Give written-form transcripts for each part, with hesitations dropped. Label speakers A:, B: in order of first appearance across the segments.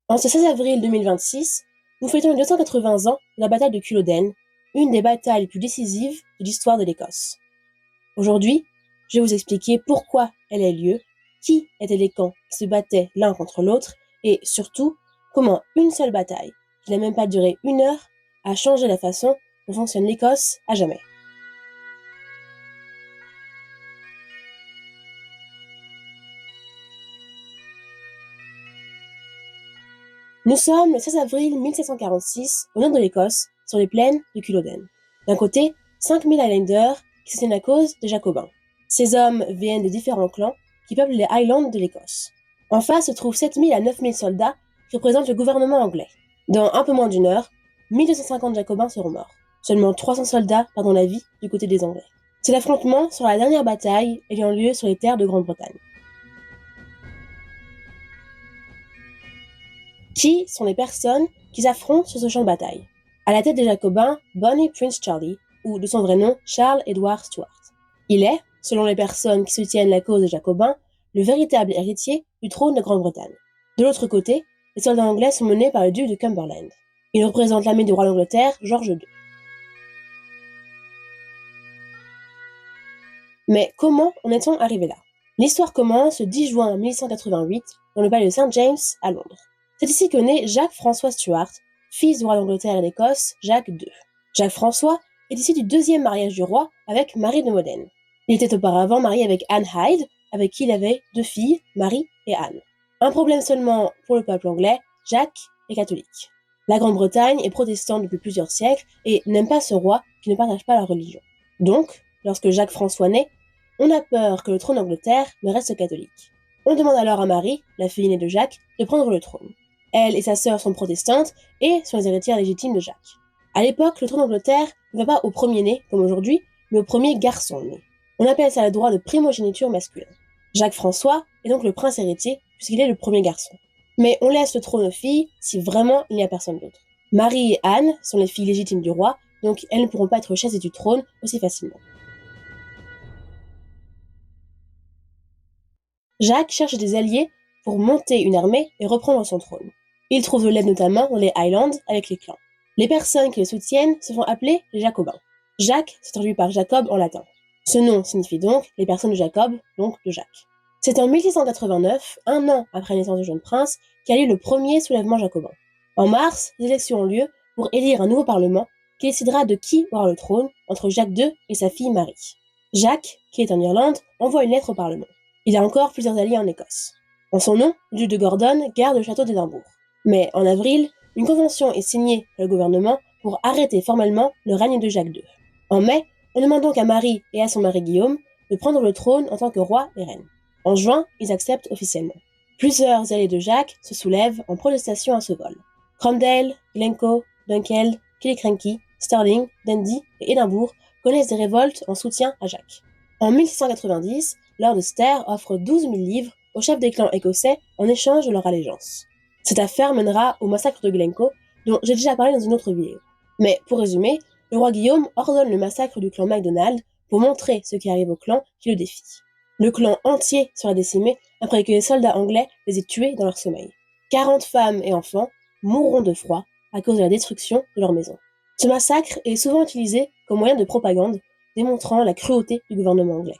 A: En ce 16 avril 2026, nous fêtons les 280 ans de la bataille de Culloden, une des batailles les plus décisives de l'histoire de l'Écosse. Aujourd'hui, je vais vous expliquer pourquoi elle a eu lieu, qui étaient les camps qui se battaient l'un contre l'autre, et surtout, comment une seule bataille, qui n'a même pas duré 1 heure, a changé la façon dont fonctionne l'Écosse à jamais. Nous sommes le 16 avril 1746, au nord de l'Écosse, sur les plaines de Culloden. D'un côté, 5000 Highlanders qui se tiennent à cause des Jacobins. Ces hommes viennent de différents clans qui peuplent les Highlands de l'Écosse. En face se trouvent 7000 à 9000 soldats qui représentent le gouvernement anglais. Dans un peu moins d'une heure, 1250 Jacobins seront morts. Seulement 300 soldats perdront la vie du côté des Anglais. C'est l'affrontement sur la dernière bataille ayant lieu sur les terres de Grande-Bretagne. Qui sont les personnes qui s'affrontent sur ce champ de bataille? À la tête des Jacobins, Bonnie Prince Charlie, ou de son vrai nom, Charles Edward Stuart. Il est, selon les personnes qui soutiennent la cause des Jacobins, le véritable héritier du trône de Grande-Bretagne. De l'autre côté, les soldats anglais sont menés par le duc de Cumberland. Il représente l'armée du roi d'Angleterre, George II. Mais comment en est-on arrivé là? L'histoire commence le 10 juin 1888 dans le palais de St. James à Londres. C'est ici que naît Jacques-François Stuart, fils du roi d'Angleterre et d'Écosse, Jacques II. Jacques-François est issu du deuxième mariage du roi avec Marie de Modène. Il était auparavant marié avec Anne Hyde, avec qui il avait 2 filles, Marie et Anne. Un problème seulement pour le peuple anglais, Jacques est catholique. La Grande-Bretagne est protestante depuis plusieurs siècles et n'aime pas ce roi qui ne partage pas la religion. Donc, lorsque Jacques-François naît, on a peur que le trône d'Angleterre ne reste catholique. On demande alors à Marie, la fille aînée de Jacques, de prendre le trône. Elle et sa sœur sont protestantes et sont les héritières légitimes de Jacques. À l'époque, le trône d'Angleterre ne va pas au premier-né, comme aujourd'hui, mais au premier garçon né. On appelle ça le droit de primogéniture masculin. Jacques-François est donc le prince héritier, puisqu'il est le premier garçon. Mais on laisse le trône aux filles si vraiment il n'y a personne d'autre. Marie et Anne sont les filles légitimes du roi, donc elles ne pourront pas être chassées du trône aussi facilement. Jacques cherche des alliés pour monter une armée et reprendre son trône. Il trouve de l'aide notamment dans les Highlands avec les clans. Les personnes qui le soutiennent se font appeler les Jacobins. Jacques se traduit par Jacob en latin. Ce nom signifie donc les personnes de Jacob, donc de Jacques. C'est en 1689, un an après la naissance du jeune prince, qu'a lieu le premier soulèvement jacobin. En mars, des élections ont lieu pour élire un nouveau parlement qui décidera de qui aura le trône entre Jacques II et sa fille Marie. Jacques, qui est en Irlande, envoie une lettre au parlement. Il a encore plusieurs alliés en Écosse. En son nom, le duc de Gordon garde le château d'Édimbourg. Mais en avril, une convention est signée par le gouvernement pour arrêter formellement le règne de Jacques II. En mai, on demande donc à Marie et à son mari Guillaume de prendre le trône en tant que roi et reine. En juin, ils acceptent officiellement. Plusieurs alliés de Jacques se soulèvent en protestation à ce vol. Cromdale, Glencoe, Dunkeld, Killiecrankie, Stirling, Dundee et Édimbourg connaissent des révoltes en soutien à Jacques. En 1690, Lord Stair offre 12 000 livres aux chefs des clans écossais en échange de leur allégeance. Cette affaire mènera au massacre de Glencoe, dont j'ai déjà parlé dans une autre vidéo. Mais pour résumer, le roi Guillaume ordonne le massacre du clan MacDonald pour montrer ce qui arrive au clan qui le défie. Le clan entier sera décimé après que les soldats anglais les aient tués dans leur sommeil. 40 femmes et enfants mourront de froid à cause de la destruction de leur maison. Ce massacre est souvent utilisé comme moyen de propagande, démontrant la cruauté du gouvernement anglais.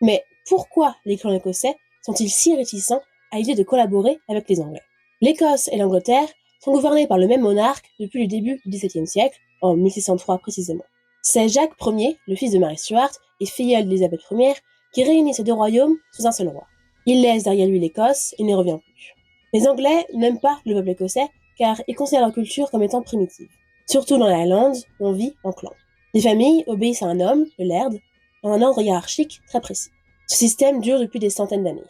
A: Mais pourquoi les clans écossais sont-ils si réticents à l'idée de collaborer avec les Anglais? L'Écosse et l'Angleterre sont gouvernés par le même monarque depuis le début du XVIIe siècle, en 1603 précisément. C'est Jacques Ier, le fils de Marie Stuart et filleul d'Élisabeth Ier, qui réunit ces deux royaumes sous un seul roi. Il laisse derrière lui l'Écosse et n'y revient plus. Les Anglais n'aiment pas le peuple écossais car ils considèrent leur culture comme étant primitive. Surtout dans les Highlands, on vit en clan. Les familles obéissent à un homme, le laird, dans un ordre hiérarchique très précis. Ce système dure depuis des centaines d'années.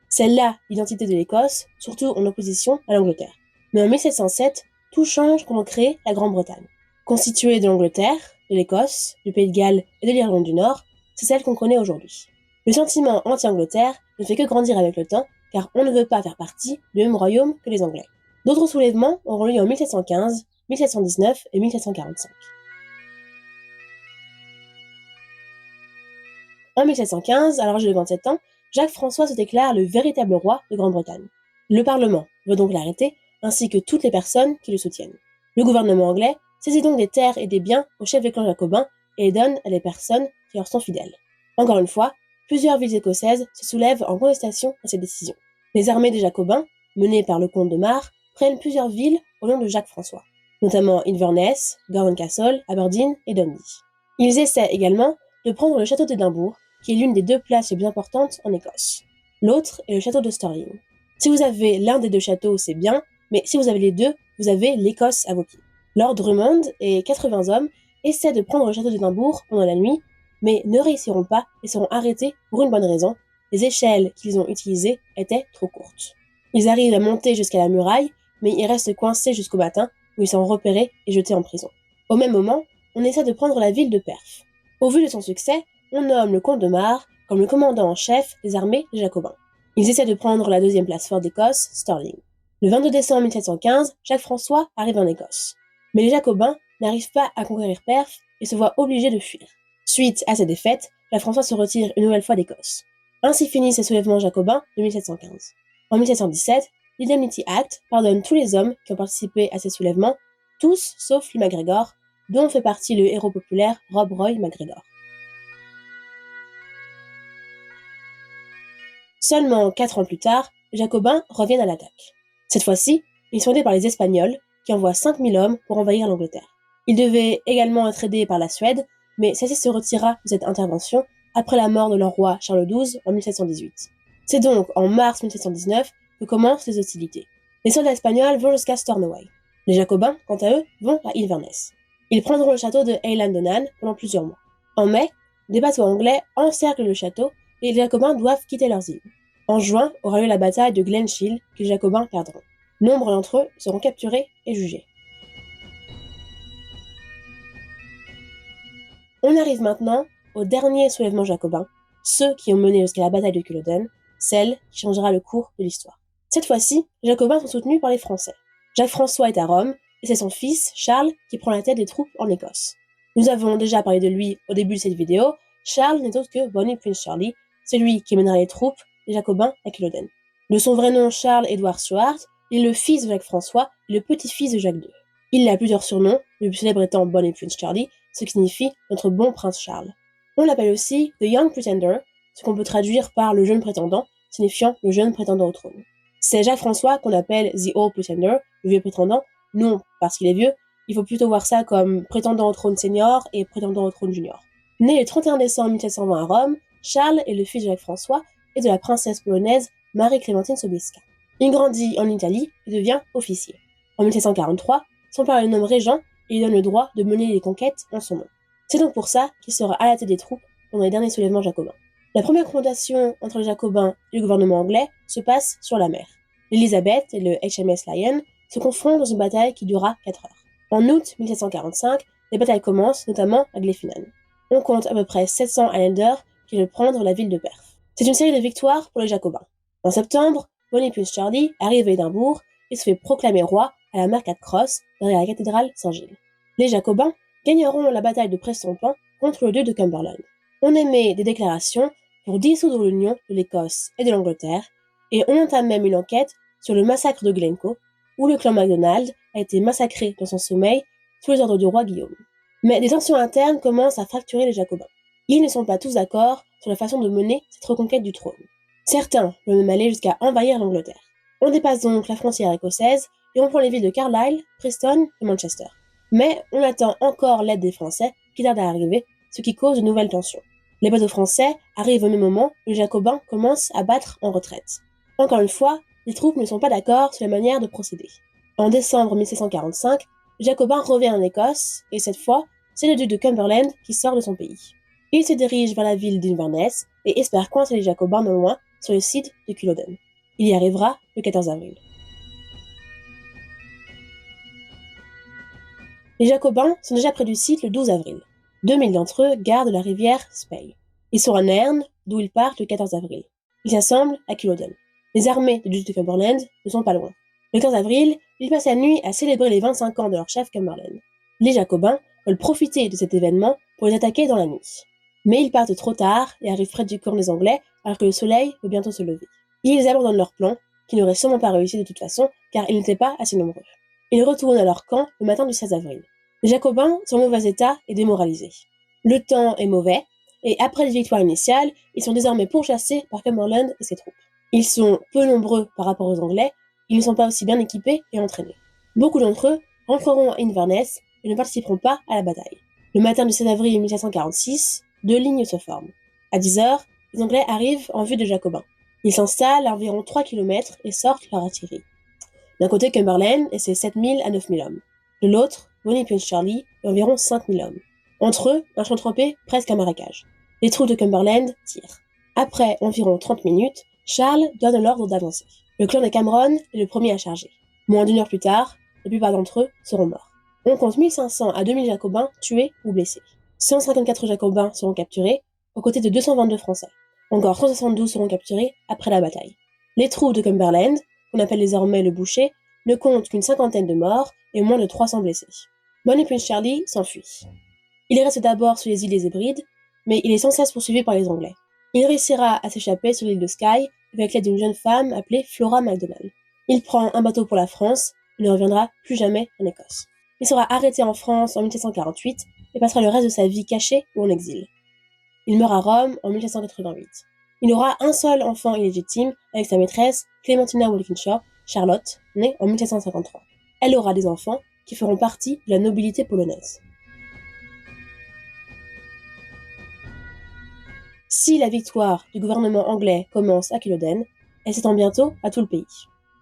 A: C'est là l'identité de l'Écosse, surtout en opposition à l'Angleterre. Mais en 1707, tout change quand on crée la Grande-Bretagne. Constituée de l'Angleterre, de l'Écosse, du Pays de Galles et de l'Irlande du Nord, c'est celle qu'on connaît aujourd'hui. Le sentiment anti-Angleterre ne fait que grandir avec le temps, car on ne veut pas faire partie du même royaume que les Anglais. D'autres soulèvements auront lieu en 1715, 1719 et 1745. En 1715, alors j'ai 27 ans, Jacques-François se déclare le véritable roi de Grande-Bretagne. Le Parlement veut donc l'arrêter, ainsi que toutes les personnes qui le soutiennent. Le gouvernement anglais saisit donc des terres et des biens aux chefs des clans jacobins et les donne à des personnes qui leur sont fidèles. Encore une fois, plusieurs villes écossaises se soulèvent en contestation à cette décision. Les armées des jacobins, menées par le comte de Mar, prennent plusieurs villes au nom de Jacques-François, notamment Inverness, Gorman Castle, Aberdeen et Dundee. Ils essaient également de prendre le château d'Édimbourg, qui est l'une des deux places les plus importantes en Écosse. L'autre est le château de Stirling. Si vous avez l'un des deux châteaux, c'est bien, mais si vous avez les deux, vous avez l'Écosse à vos pieds. Lord Drummond et 80 hommes essaient de prendre le château d'Édimbourg pendant la nuit, mais ne réussiront pas et seront arrêtés pour une bonne raison. Les échelles qu'ils ont utilisées étaient trop courtes. Ils arrivent à monter jusqu'à la muraille, mais ils restent coincés jusqu'au matin, où ils sont repérés et jetés en prison. Au même moment, on essaie de prendre la ville de Perth. Au vu de son succès, on nomme le comte de Mar comme le commandant en chef des armées des Jacobins. Ils essaient de prendre la deuxième place forte d'Écosse, Stirling. Le 22 décembre 1715, Jacques-François arrive en Écosse. Mais les Jacobins n'arrivent pas à conquérir Perth et se voient obligés de fuir. Suite à cette défaite, Jacques-François se retire une nouvelle fois d'Écosse. Ainsi finissent les soulèvements jacobins de 1715. En 1717, l'Indemnity Act pardonne tous les hommes qui ont participé à ces soulèvements, tous sauf Lee MacGregor, dont fait partie le héros populaire Rob Roy MacGregor. Seulement 4 ans plus tard, les Jacobins reviennent à l'attaque. Cette fois-ci, ils sont aidés par les Espagnols, qui envoient 5000 hommes pour envahir l'Angleterre. Ils devaient également être aidés par la Suède, mais celle-ci se retira de cette intervention après la mort de leur roi Charles XII en 1718. C'est donc en mars 1719 que commencent les hostilités. Les soldats espagnols vont jusqu'à Stornoway. Les Jacobins, quant à eux, vont à Inverness. Ils prendront le château de Eilean pendant plusieurs mois. En mai, des bateaux anglais encerclent le château et les Jacobins doivent quitter leurs îles. En juin aura lieu la bataille de Glenshill que les Jacobins perdront. Nombre d'entre eux seront capturés et jugés. On arrive maintenant au dernier soulèvement jacobin, ceux qui ont mené jusqu'à la bataille de Culloden, celle qui changera le cours de l'histoire. Cette fois-ci, les Jacobins sont soutenus par les Français. Jacques-François est à Rome, et c'est son fils, Charles, qui prend la tête des troupes en Écosse. Nous avons déjà parlé de lui au début de cette vidéo. Charles n'est autre que Bonnie Prince Charlie, celui qui mènera les troupes des Jacobins à Culloden. De son vrai nom Charles Édouard Stuart, il est le fils de Jacques-François et le petit-fils de Jacques II. Il a plusieurs surnoms, le plus célèbre étant Bonnie Prince Charlie, ce qui signifie notre bon prince Charles. On l'appelle aussi The Young Pretender, ce qu'on peut traduire par le jeune prétendant, signifiant le jeune prétendant au trône. C'est Jacques-François qu'on appelle The Old Pretender, le vieux prétendant, non parce qu'il est vieux, il faut plutôt voir ça comme prétendant au trône senior et prétendant au trône junior. Né le 31 décembre 1720 à Rome, Charles est le fils de Jacques-François et de la princesse polonaise Marie-Clémentine Sobieska. Il grandit en Italie et devient officier. En 1743, son père le nomme régent et lui donne le droit de mener les conquêtes en son nom. C'est donc pour ça qu'il sera à la tête des troupes pendant les derniers soulèvements jacobins. La première confrontation entre les jacobins et le gouvernement anglais se passe sur la mer. L'Elizabeth et le HMS Lion se confrontent dans une bataille qui durera 4 heures. En août 1745, les batailles commencent, notamment à Glenfinnan. On compte à peu près 700 Highlanders qui veulent prendre la ville de Perth. C'est une série de victoires pour les jacobins. En septembre, Bonnie Prince Charlie arrive à Édimbourg et se fait proclamer roi à la Market Cross derrière la cathédrale Saint-Gilles. Les jacobins gagneront la bataille de Prestonpans contre le duc de Cumberland. On émet des déclarations pour dissoudre l'union de l'Écosse et de l'Angleterre, et on entame même une enquête sur le massacre de Glencoe, où le clan MacDonald a été massacré dans son sommeil sous les ordres du roi Guillaume. Mais des tensions internes commencent à fracturer les jacobins. Ils ne sont pas tous d'accord sur la façon de mener cette reconquête du trône. Certains veulent même aller jusqu'à envahir l'Angleterre. On dépasse donc la frontière écossaise et on prend les villes de Carlisle, Preston et Manchester. Mais on attend encore l'aide des Français qui tardent à arriver, ce qui cause de nouvelles tensions. Les bateaux français arrivent au même moment où les Jacobins commencent à battre en retraite. Encore une fois, les troupes ne sont pas d'accord sur la manière de procéder. En décembre 1745, le Jacobin revient en Écosse, et cette fois, c'est le duc de Cumberland qui sort de son pays. Il se dirige vers la ville d'Inverness et espère coincer les Jacobins non loin sur le site de Culloden. Il y arrivera le 14 avril. Les Jacobins sont déjà près du site le 12 avril. 2000 d'entre eux gardent la rivière Spey. Ils sont à Nairn, d'où ils partent le 14 avril. Ils s'assemblent à Culloden. Les armées du duc de Cumberland ne sont pas loin. Le 15 avril, ils passent la nuit à célébrer les 25 ans de leur chef Cumberland. Les Jacobins veulent profiter de cet événement pour les attaquer dans la nuit. Mais ils partent trop tard et arrivent près du camp des Anglais alors que le soleil veut bientôt se lever. Ils abandonnent leur plan, qui n'aurait sûrement pas réussi de toute façon, car ils n'étaient pas assez nombreux. Ils retournent à leur camp le matin du 16 avril. Les Jacobins sont en mauvais état et démoralisés. Le temps est mauvais, et après les victoires initiales, ils sont désormais pourchassés par Cumberland et ses troupes. Ils sont peu nombreux par rapport aux Anglais, ils ne sont pas aussi bien équipés et entraînés. Beaucoup d'entre eux rentreront à Inverness et ne participeront pas à la bataille. Le matin du 16 avril 1746, 2 lignes se forment. À 10 h, les Anglais arrivent en vue des Jacobins. Ils s'installent à environ 3 km et sortent leur artillerie. D'un côté, Cumberland et ses 7000 à 9000 hommes. De l'autre, Bonnie Prince Charlie et environ 5000 hommes. Entre eux, un champ trempé presque un marécage. Les troupes de Cumberland tirent. Après environ 30 minutes, Charles donne l'ordre d'avancer. Le clan des Cameron est le premier à charger. Moins d'1 heure plus tard, la plupart d'entre eux seront morts. On compte 1500 à 2000 Jacobins tués ou blessés. 154 Jacobins seront capturés, aux côtés de 222 Français. Encore 172 seront capturés après la bataille. Les troupes de Cumberland, qu'on appelle désormais le boucher, ne comptent qu'une cinquantaine de morts et moins de 300 blessés. Bonnie Prince Charlie s'enfuit. Il reste d'abord sur les îles des Hébrides, mais il est sans cesse poursuivi par les Anglais. Il réussira à s'échapper sur l'île de Skye avec l'aide d'une jeune femme appelée Flora MacDonald. Il prend un bateau pour la France et ne reviendra plus jamais en Écosse. Il sera arrêté en France en 1748 et passera le reste de sa vie caché ou en exil. Il meurt à Rome en 1788. Il aura un seul enfant illégitime avec sa maîtresse Clementina Walkinshaw, Charlotte, née en 1753. Elle aura des enfants qui feront partie de la nobilité polonaise. Si la victoire du gouvernement anglais commence à Culloden, elle s'étend bientôt à tout le pays.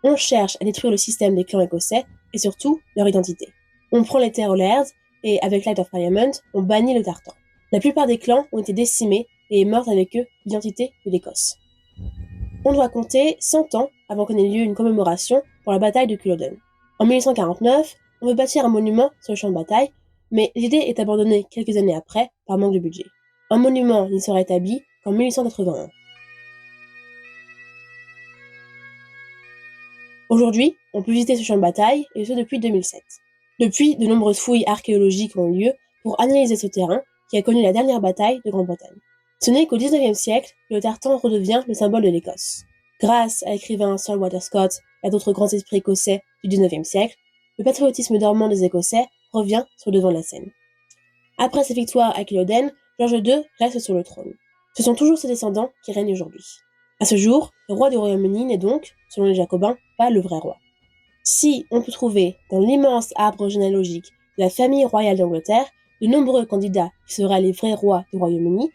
A: On cherche à détruire le système des clans écossais et surtout leur identité. On prend les terres aux lairds et, avec l'Act of Parliament, on bannit le tartan. La plupart des clans ont été décimés et est morte avec eux l'identité de l'Écosse. On doit compter 100 ans avant qu'on ait lieu une commémoration pour la bataille de Culloden. En 1849, on veut bâtir un monument sur le champ de bataille, mais l'idée est abandonnée quelques années après par manque de budget. Un monument n'y sera établi qu'en 1881. Aujourd'hui, on peut visiter ce champ de bataille, et ce depuis 2007. Depuis, de nombreuses fouilles archéologiques ont eu lieu pour analyser ce terrain qui a connu la dernière bataille de Grande-Bretagne. Ce n'est qu'au XIXe siècle que le tartan redevient le symbole de l'Écosse. Grâce à l'écrivain Sir Walter Scott et à d'autres grands esprits écossais du XIXe siècle, le patriotisme dormant des Écossais revient sur le devant de la scène. Après sa victoire à Culloden, George II reste sur le trône. Ce sont toujours ses descendants qui règnent aujourd'hui. À ce jour, le roi du Royaume-Uni n'est donc, selon les Jacobins, pas le vrai roi. Si on peut trouver dans l'immense arbre généalogique de la famille royale d'Angleterre de nombreux candidats qui seraient les vrais rois du Royaume-Uni,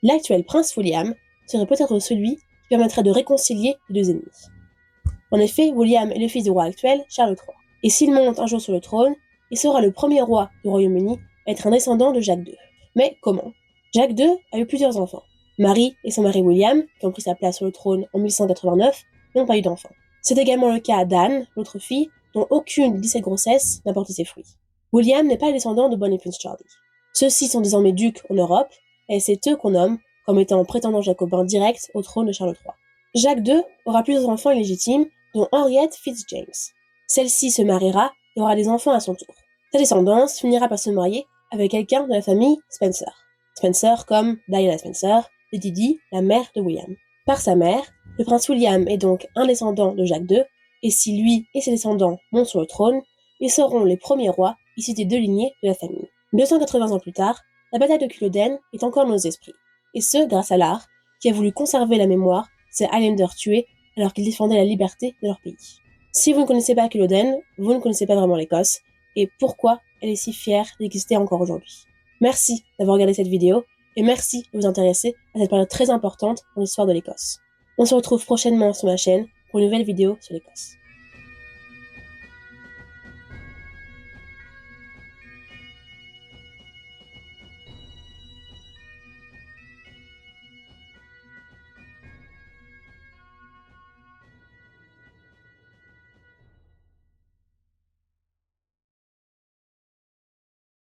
A: l'actuel prince William serait peut-être celui qui permettrait de réconcilier les deux ennemis. En effet, William est le fils du roi actuel, Charles III. Et s'il monte un jour sur le trône, il sera le premier roi du Royaume-Uni à être un descendant de Jacques II. Mais comment ? Jacques II a eu plusieurs enfants. Marie et son mari William, qui ont pris sa place sur le trône en 1189, n'ont pas eu d'enfants. C'est également le cas d'Anne, l'autre fille, dont aucune de ces grossesses n'a porté ses fruits. William n'est pas le descendant de Bonnie Prince Charlie. Ceux-ci sont désormais ducs en Europe, et c'est eux qu'on nomme comme étant prétendants jacobins directs au trône de Charles III. Jacques II aura plusieurs enfants illégitimes, dont Henriette Fitzjames. Celle-ci se mariera et aura des enfants à son tour. Sa descendance finira par se marier avec quelqu'un de la famille Spencer. Spencer comme Diana Spencer, Lady Di, la mère de William. Par sa mère, le prince William est donc un descendant de Jacques II, et si lui et ses descendants montent sur le trône, ils seront les premiers rois issus des deux lignées de la famille. 280 ans plus tard, la bataille de Culloden est encore dans nos esprits, et ce grâce à l'art, qui a voulu conserver la mémoire de ces Highlanders tués alors qu'ils défendaient la liberté de leur pays. Si vous ne connaissez pas Culloden, vous ne connaissez pas vraiment l'Écosse, et pourquoi elle est si fière d'exister encore aujourd'hui. Merci d'avoir regardé cette vidéo, et merci de vous intéresser à cette période très importante dans l'histoire de l'Écosse. On se retrouve prochainement sur ma chaîne pour une nouvelle vidéo sur l'Écosse.